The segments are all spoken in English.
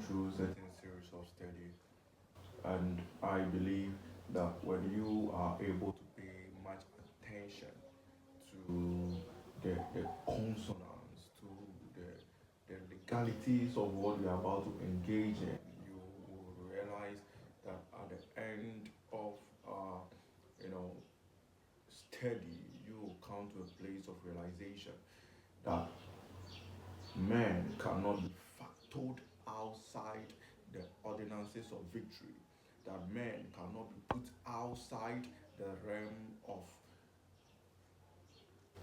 through certain series of study, and I believe that when you are able to pay much attention to the consonants, to the legalities of what you are about to engage in, you will realize that at the end of uh, you know study, you will come to a place of realization that man cannot be factored outside the ordinances of victory, that man cannot be put outside the realm of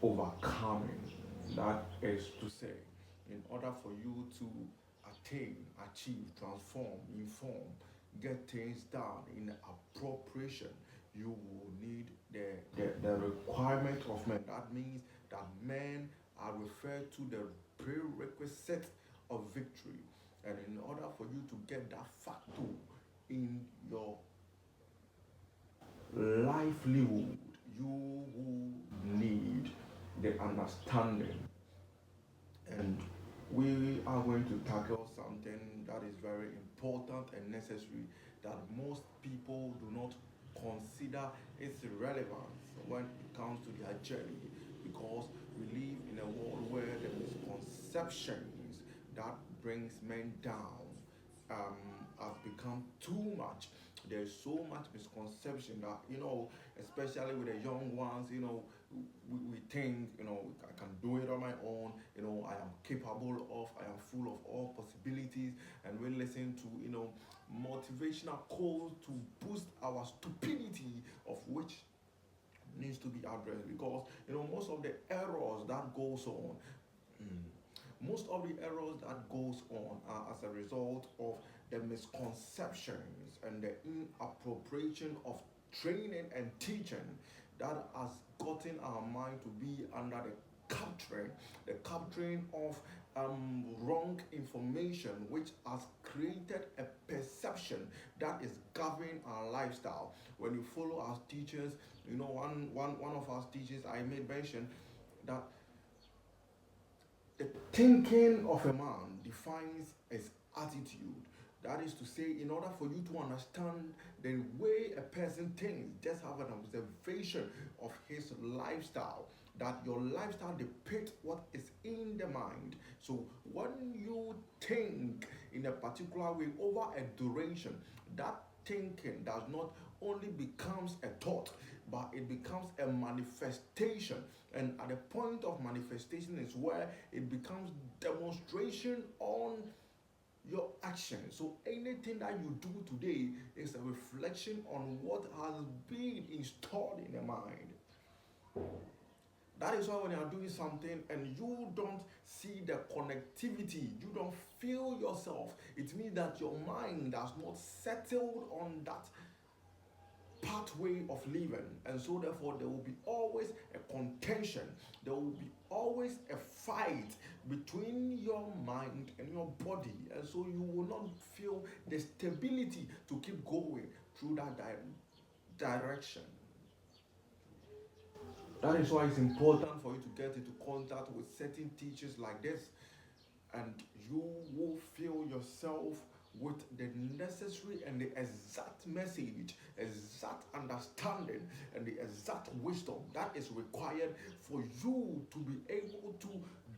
overcoming. That is to say, in order for you to attain, achieve, transform, inform, get things done in appropriation, you will need the requirement of men. That means that men are referred to the prerequisite of victory. And in order for you to get that factor in your livelihood, you will need the understanding. And we are going to tackle something that is very important and necessary that most people do not consider its relevance when it comes to their journey, because we live in a world where the misconceptions that brings men down has become too much. There's so much misconception that, especially with the young ones, we think, I can do it on my own, I am capable of, I am full of all possibilities, and we listen to, motivational quotes to boost our stupidity, of which needs to be addressed, because, most of the errors that goes on, most of the errors that goes on are as a result of the misconceptions and the inappropriation of training and teaching that has gotten our mind to be under the capturing of wrong information, which has created a perception that is governing our lifestyle. When you follow our teachers, one of our teachers, I made mention that the thinking of a man defines his attitude. That is to say, in order for you to understand the way a person thinks, just have an observation of his lifestyle. That your lifestyle depicts what is in the mind. So when you think in a particular way over a duration, that thinking does not only becomes a thought, but it becomes a manifestation. And at the point of manifestation is where it becomes demonstration on your action. So anything that you do today is a reflection on what has been installed in the mind. That is why when you are doing something and you don't see the connectivity, you don't feel yourself, it means that your mind has not settled on that pathway of living, and so therefore there will be always a contention, there will be always a fight between your mind and your body, and so you will not feel the stability to keep going through that direction. That is why it's important for you to get into contact with certain teachers like this, and you will fill yourself with the necessary and the exact message, exact understanding, and the exact wisdom that is required for you to be able to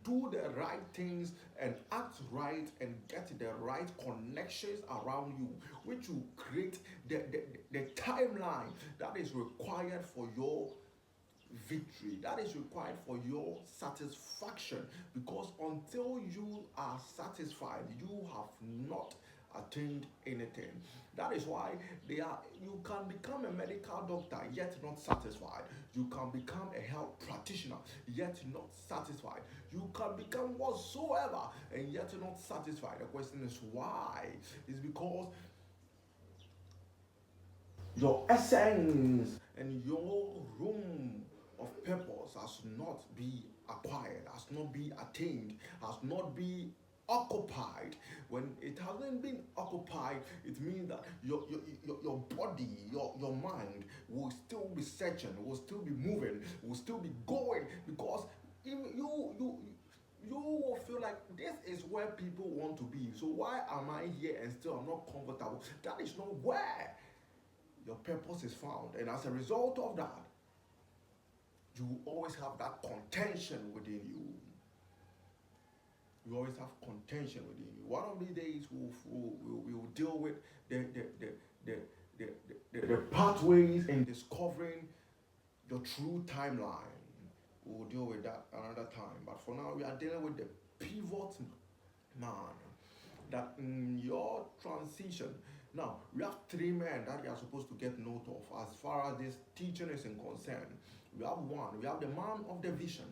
do the right things and act right and get the right connections around you, which will create the timeline that is required for your victory, that is required for your satisfaction, because until you are satisfied you have not attained anything. That is why you can become a medical doctor yet not satisfied, you can become a health practitioner yet not satisfied, you can become whatsoever and yet not satisfied. The question is why? It's because your essence and your room of purpose has not been acquired, has not been attained, has not been occupied. When it hasn't been occupied, it means that your body, your mind will still be searching, will still be moving, will still be going, because you will feel like this is where people want to be. So why am I here and still I'm not comfortable? That is not where your purpose is found. And as a result of that, you always have that contention within you. You always have contention within you. One of these days, we'll deal with the pathways in discovering your true timeline. We'll deal with that another time. But for now, we are dealing with the pivot man. That in your transition, now we have three men that you are supposed to get note of as far as this teaching is concerned. We have one, we have the man of the vision.